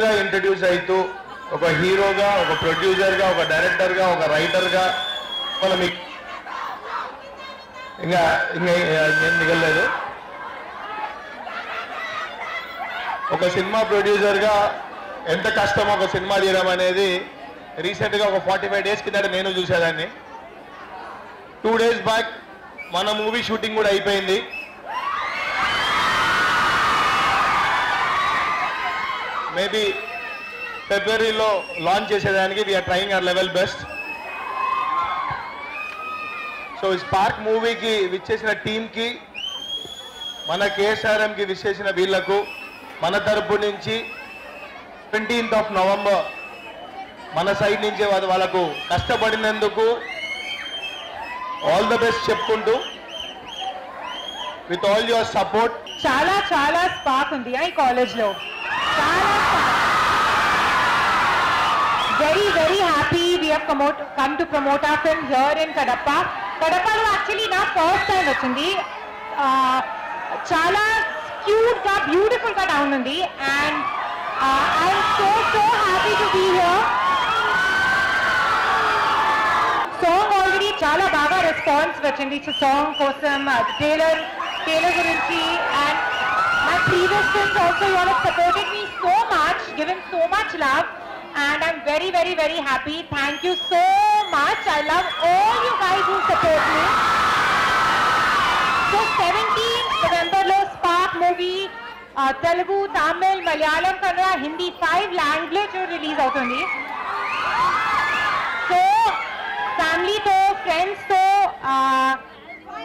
కొత్తగా ఇంట్రడ్యూస్ అవుతూ ఒక హీరోగా, ఒక ప్రొడ్యూసర్గా, ఒక డైరెక్టర్గా, ఒక రైటర్గా మనం ఇంకా ఏం మిగలలేదు. ఒక సినిమా ప్రొడ్యూసర్గా ఎంత కష్టం ఒక సినిమా తీయడం అనేది రీసెంట్గా ఒక 45 days కిందట నేను చూసేదాన్ని. 2 days బ్యాక్ మన మూవీ షూటింగ్ కూడా అయిపోయింది. మేబీ ఫిబ్రవరిలో లాంచ్ చేసేదానికి we're trying our level best. So ఈ స్పార్క్ మూవీకి విచ్చేసిన టీంకి, మన కేఎస్ఆర్ఎంకి విచ్చేసిన వీళ్లకు మన తరపు నుంచి 20th November మన సైడ్ నుంచి వాళ్ళకు కష్టపడినందుకు ఆల్ ద బెస్ట్ చెప్పుకుంటూ, విత్ ఆల్ యువర్ సపోర్ట్. చాలా చాలా స్పార్క్ ఉంది ఈ కాలేజ్లో. చాలా very very happy we have come to promote our film here in Kadapa. Kadapalo actually na first time వచ్చింది. చాలా క్యూట్ గా బ్యూటిఫుల్ గా టౌన్ ఉంది and I am so happy to be here. Song already చాలా బాగా response వచ్చింది song కోసం, trailer గురించి. and my previous films also you all have supported me so much, given so much love, and I'm very very very happy. Thank you so much. I love all you guys who support me. So 17th November lo Spark movie Telugu, Tamil, Malayalam, Kannada, Hindi 5 language release avutundi. So family to friends to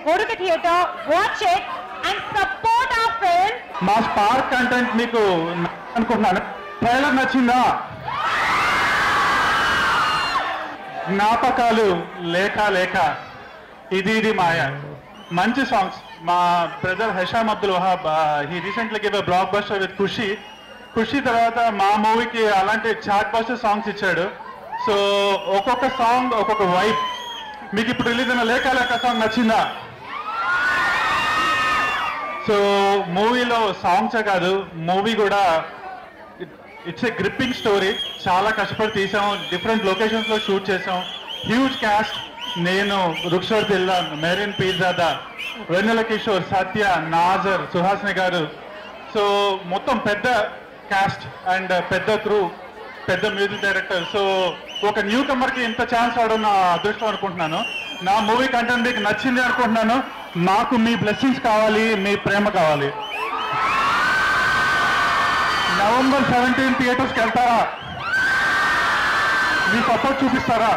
go to the theatre, watch it and support our film. మా spark content మీకు అనుకుంటున్నాను. Trailer నచ్చిందా? జ్ఞాపకాలు లేక లేక, ఇది మాయ, మంచి songs. మా brother Hesham Abdul Wahab he recently give a blockbuster with Kushi తర్వాత మా మూవీకి అలాంటి చాట్ బస్టర్ సాంగ్స్ ఇచ్చాడు. సో ఒక్కొక్క సాంగ్ ఒక్కొక్క వైబ్. మీకు ఇప్పుడు రిలీజ్ అయిన లేక లేక సాంగ్ నచ్చిందా? సో మూవీలో సాంగ్సే కాదు, మూవీ కూడా ఇట్స్ ఏ గ్రిప్పింగ్ స్టోరీ. చాలా కష్టపడి తీసాం, డిఫరెంట్ లొకేషన్స్లో షూట్ చేసాం. Huge caste. నేను, రుక్షర్ దిల్లాన్, మెరీన్ పీర్జాదా, వెన్నెల కిషోర్, సత్య, నాజర్, సుహాసిని గారు. సో మొత్తం పెద్ద క్యాస్ట్ అండ్ పెద్ద క్రూ, పెద్ద మ్యూజిక్ డైరెక్టర్. సో ఒక న్యూ కమర్కి ఇంత ఛాన్స్ అవడం నా అదృష్టం అనుకుంటున్నాను. నా మూవీ కంటెంట్ మీకు నచ్చింది అనుకుంటున్నాను. నాకు మీ బ్లెస్సింగ్స్ కావాలి, మీ ప్రేమ కావాలి. November 17 థియేటర్స్కి వెళ్తారా? మీ సపోర్ట్ చూపిస్తారా?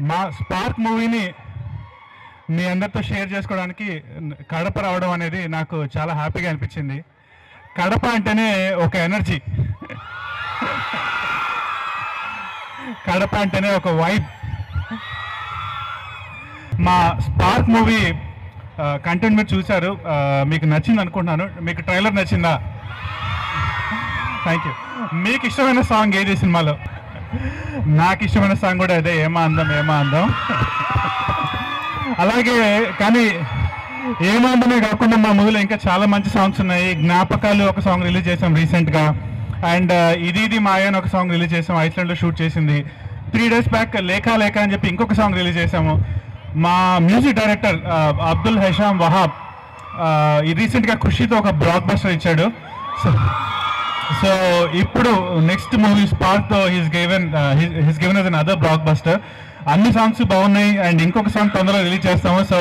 మా స్పార్క్ మూవీని మీ అందరితో షేర్ చేసుకోవడానికి కడప రావడం అనేది నాకు చాలా హ్యాపీగా అనిపించింది. కడప అంటేనే ఒక ఎనర్జీ, కడప అంటేనే ఒక వైబ్. మా స్పార్క్ మూవీ కంటెంట్ మీరు చూశారు, మీకు నచ్చింది అనుకుంటున్నాను. మీకు ట్రైలర్ నచ్చిందా? Thank you. మీకు ఇష్టమైన సాంగ్ ఏది సినిమాలో? నాకు ఇష్టమైన సాంగ్ కూడా అదే, ఏమా అందం ఏమా అందం. అలాగే కానీ ఏమా అందమే కాకుండా మా మూవీలో ఇంకా చాలా మంచి సాంగ్స్ ఉన్నాయి. జ్ఞాపకాలు ఒక సాంగ్ రిలీజ్ చేసాం రీసెంట్గా, అండ్ ఇది మాయ అని ఒక సాంగ్ రిలీజ్ చేసాం, ఐస్లాండ్లో షూట్ చేసింది. 3 days బ్యాక్ లేఖ లేఖ అని చెప్పి ఇంకొక సాంగ్ రిలీజ్ చేసాము. మా మ్యూజిక్ డైరెక్టర్ అబ్దుల్ హషామ్ వహాబ్ రీసెంట్గా ఖుషీతో ఒక బ్లాక్ బస్టర్ ఇచ్చాడు. సో ఇప్పుడు నెక్స్ట్ మూవీ స్పార్క్తో he's given us another blockbuster. అన్ని సాంగ్స్ బాగున్నాయి అండ్ ఇంకొక సాంగ్ తొందరగా రిలీజ్ చేస్తాము. So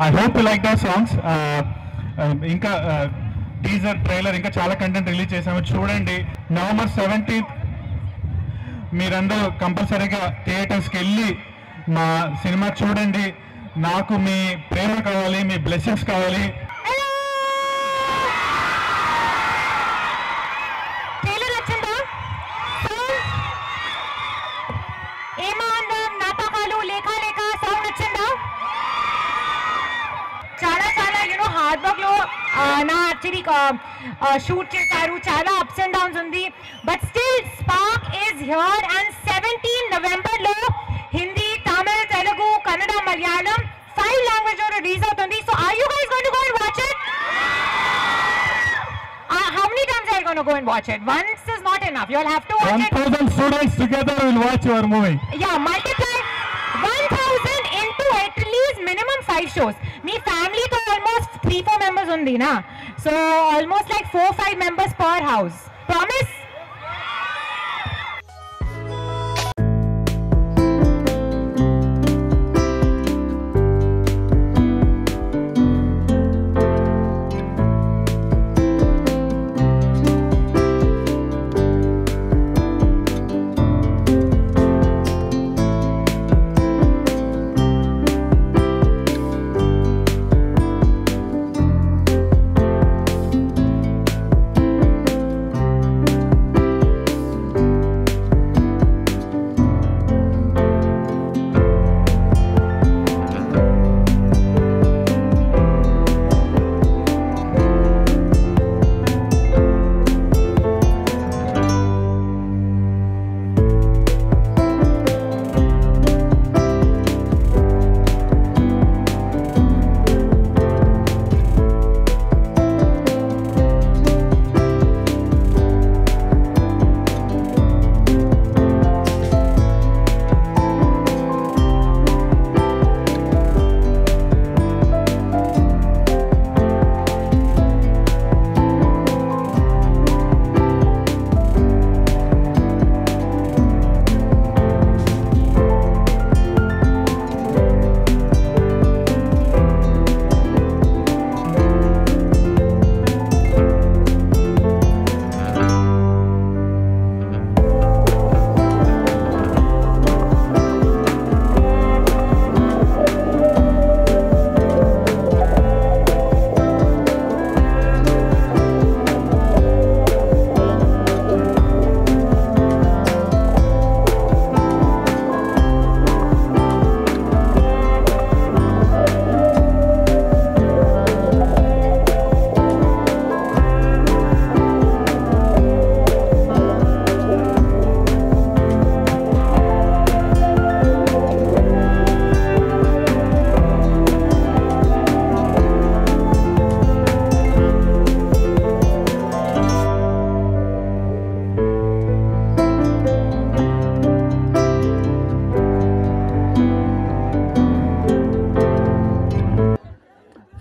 I hope you like that songs. ఇంకా టీజర్ ట్రైలర్ ఇంకా చాలా కంటెంట్ రిలీజ్ చేసాము, చూడండి. November 17th మీరందరూ కంపల్సరీగా థియేటర్స్కి వెళ్ళి మా సినిమా చూడండి. నాకు మీ ప్రేమ కావాలి, మీ బ్లెస్సింగ్స్ కావాలి. హార్డ్ వర్క్ లో నా యాక్చువల్లీ షూట్ చేశారు, చాలా అప్స్ అండ్ డౌన్స్ ఉంది, but still Spark is here. And 17 November లో హిందీ, తమిళ్, తెలుగు, కన్నడ, మలయాళం 5 లాంగ్వేజ్ లో రిలీజ్ అవుతుంది. So are you guys going to go and watch it? How many times are you going to go and watch it? Once is not enough. You'll have to watch it. 1,000 students together will watch your movie. Yeah, multiply 1,000 into at least minimum 5 shows. Me family to almost 3-4 members undi na. So almost like 4-5 members per house. Promise?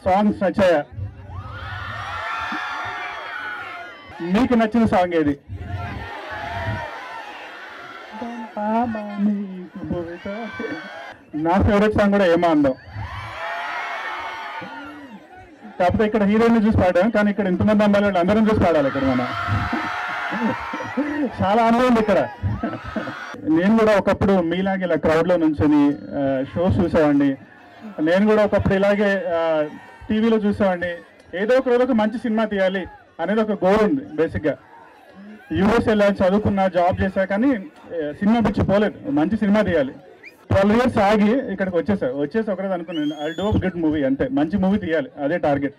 Songs నచ్చాయా? మీకు నచ్చిన song ఏది? నా favourite song కూడా ఏమా అందం. కాకపోతే ఇక్కడ హీరోయిన్ చూసి పాడాం, కానీ ఇక్కడ ఇంతమంది అమ్మాయిలు అందరం చూసి పాడాలి. ఇక్కడ మనం చాలా ఆనందం ఉంది ఇక్కడ. నేను కూడా ఒకప్పుడు మీలాగే ఇలా క్రౌడ్లో నుంచొని షోస్ చూసేవాడిని. నేను కూడా ఒకప్పుడు ఇలాగే టీవీలో చూసేవాడిని. ఏదో ఒక రోజు ఒక మంచి సినిమా తీయాలి అనేది ఒక గోల్ ఉంది. బేసిక్గా యూఎస్ వెళ్ళాలి, చదువుకున్నా, జాబ్ చేశా, కానీ సినిమా పిచ్చి పోలేదు. మంచి సినిమా తీయాలి. 12 years ఆగి ఇక్కడికి వచ్చేసి ఒకరోజు అనుకున్నాను, ఐ డూ గుడ్ మూవీ, అంతే, మంచి మూవీ తీయాలి, అదే టార్గెట్.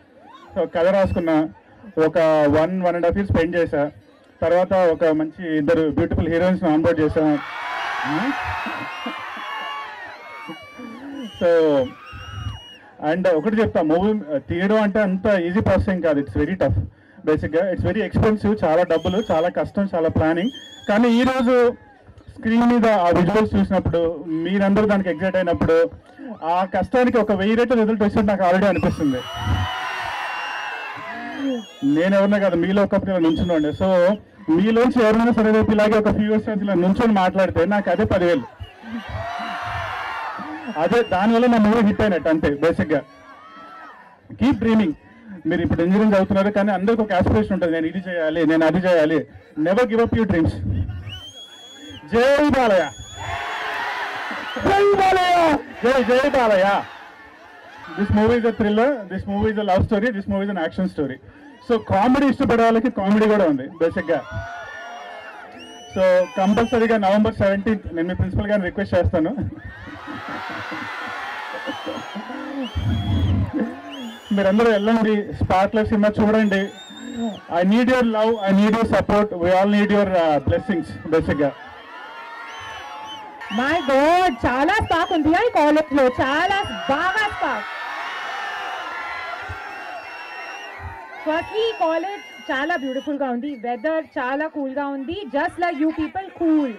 సో కథ రాసుకున్నా, ఒక 1.5 years స్పెండ్ చేశా. తర్వాత ఒక మంచి ఇద్దరు బ్యూటిఫుల్ హీరోయిన్స్ ఆన్బోర్డ్ చేసాం. సో అండ్ ఒకటి చెప్తా, మూవీ తీయడం అంటే అంత ఈజీ ప్రాసెసింగ్ కాదు, ఇట్స్ వెరీ టఫ్. బేసిక్గా ఇట్స్ వెరీ ఎక్స్పెన్సివ్, చాలా డబ్బులు, చాలా కష్టం, చాలా ప్లానింగ్. కానీ ఈరోజు స్క్రీన్ మీద ఆ విజువల్స్ చూసినప్పుడు, మీరందరూ దానికి ఎగ్జైట్ అయినప్పుడు, ఆ కష్టానికి ఒక 1000 రెట్లు రిజల్ట్ వచ్చినట్టు నాకు ఆల్రెడీ అనిపిస్తుంది. నేను ఎవరినా కదా, మీలో ఒకప్పుడు ఇలా నుంచున్నాండి. సో మీలోంచి ఎవరైనా సరే రేపు ఇలాగే ఒక ఫ్యూ ఇయర్స్ ఇలా నుంచొని మాట్లాడితే నాకు అదే 10,000. అదే దానివల్ల నా మూవీ హిట్ అయినట్టు అంతే. బేసిక్గా కీప్ డ్రీమింగ్. మీరు ఇప్పుడు ఇంజనీరింగ్ చదువుతున్నారు, కానీ అందరికి ఒక ఆస్పిరేషన్ ఉంటుంది, నేను ఇది చేయాలి, నేను అది చేయాలి. Never give up your dreams. జై బాలయ్య, జై బాలయ్య, జై జై Balayya. This movie is a thriller, this movie is a love story, this movie is an action story. So comedy ఇష్టపడే వాళ్ళకి కామెడీ కూడా ఉంది బేసిక్గా. సో కంపల్సరీగా November 17th నేను మీ ప్రిన్సిపల్ గారిని రిక్వెస్ట్ చేస్తాను, మీరందరూ వెళ్ళండి, స్పార్క్లర్ సినిమా చూడండి. I need your love, I need your support, we all need your blessings బేసిక్గా. మై గాడ్, చాలా స్పార్క్ ఉంది ఈ కాలేజ్ లో, చాలా బాగా స్పార్క్. ఫస్ట్లీ కాలేజ్ చాలా బ్యూటిఫుల్ గా ఉంది, వెదర్ చాలా కూల్ గా ఉంది, just like you people cool.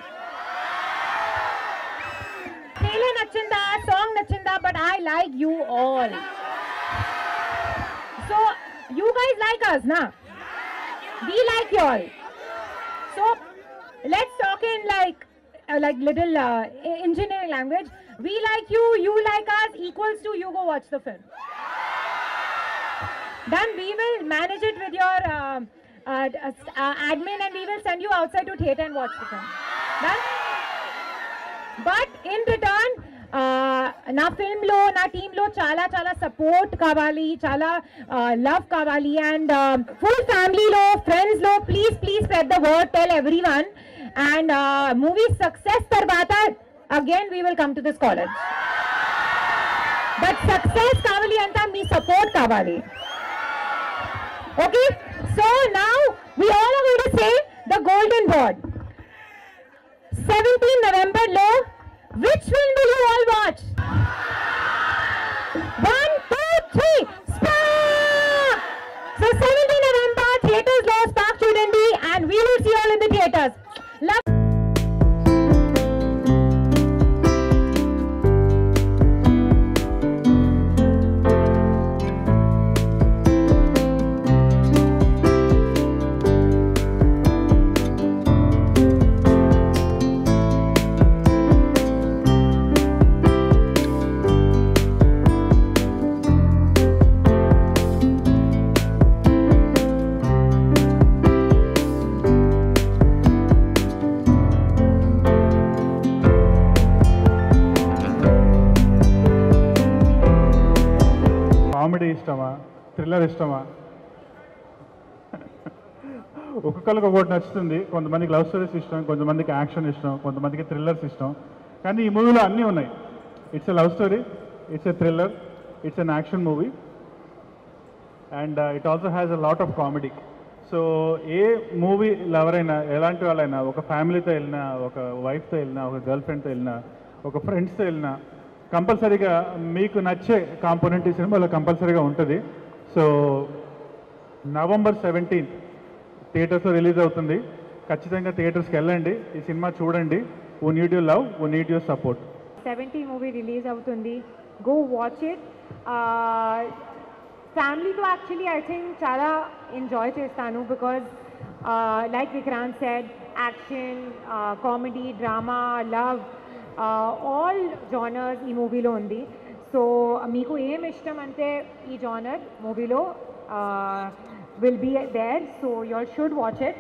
Trailer నచ్చిందా, సాంగ్ నచ్చిందా, but I like you all. So you guys like us, na? We like you all. So let's talk in like little engineering language. We like you, you like us, equals to you go watch the film. Then we will manage it with your admin, and we will send you outside to theatre and watch the film. Done? But in return, నా ఫిల్మ్లో, నా టీంలో చాలా చాలా support కావాలి, చాలా love కావాలి. And full ఫ్యామిలీలో, ఫ్రెండ్స్లో please please spread the word, tell everyone. And movie success తర్వాత again we will come to this college. But success కావాలి అంటే మీ సపోర్ట్ కావాలి. Okay, so now we all are going to say the golden word. 17 November లో which film will you all watch? 1, 2, 3, Spark! So 17 November theaters lo Spark chudandi, and we will see you all in the theaters. Love. Comedy ఇష్టమా, thriller ఇష్టమా? ఒక్కొక్కరికి ఒక్కొక్కటి నచ్చుతుంది. కొంతమందికి love stories ఇష్టం, కొంతమందికి action ఇష్టం, కొంతమందికి థ్రిల్లర్స్ ఇష్టం. కానీ ఈ మూవీలో అన్నీ ఉన్నాయి. It's a love story, it's a thriller, it's an action movie, and it also has a lot of comedy. So ఏ మూవీ లవరైనా, ఎలాంటి వాళ్ళైనా, ఒక ఫ్యామిలీతో వెళ్ళినా, ఒక వైఫ్తో వెళ్ళినా, ఒక గర్ల్ ఫ్రెండ్తో వెళ్ళినా, ఒక ఫ్రెండ్స్తో వెళ్ళినా, కంపల్సరీగా మీకు నచ్చే కాంపోనెంట్ ఈ సినిమాలో కంపల్సరీగా ఉంటుంది. సో November 17th థియేటర్స్లో రిలీజ్ అవుతుంది. ఖచ్చితంగా థియేటర్స్కి వెళ్ళండి, ఈ సినిమా చూడండి. We need your love, we need your support. 17 movie release అవుతుంది, గో వాచ్ ఇట్. ఫ్యామిలీతో యాక్చువల్లీ ఐ థింక్ చాలా ఎంజాయ్ చేస్తాను, because like Vikrant said, action, comedy, drama, love, all genres ఈ మూవీలో ఉంది. సో మీకు ఏం ఇష్టం అంటే ఈ జానర్ మూవీలో will be there, so you all should watch it.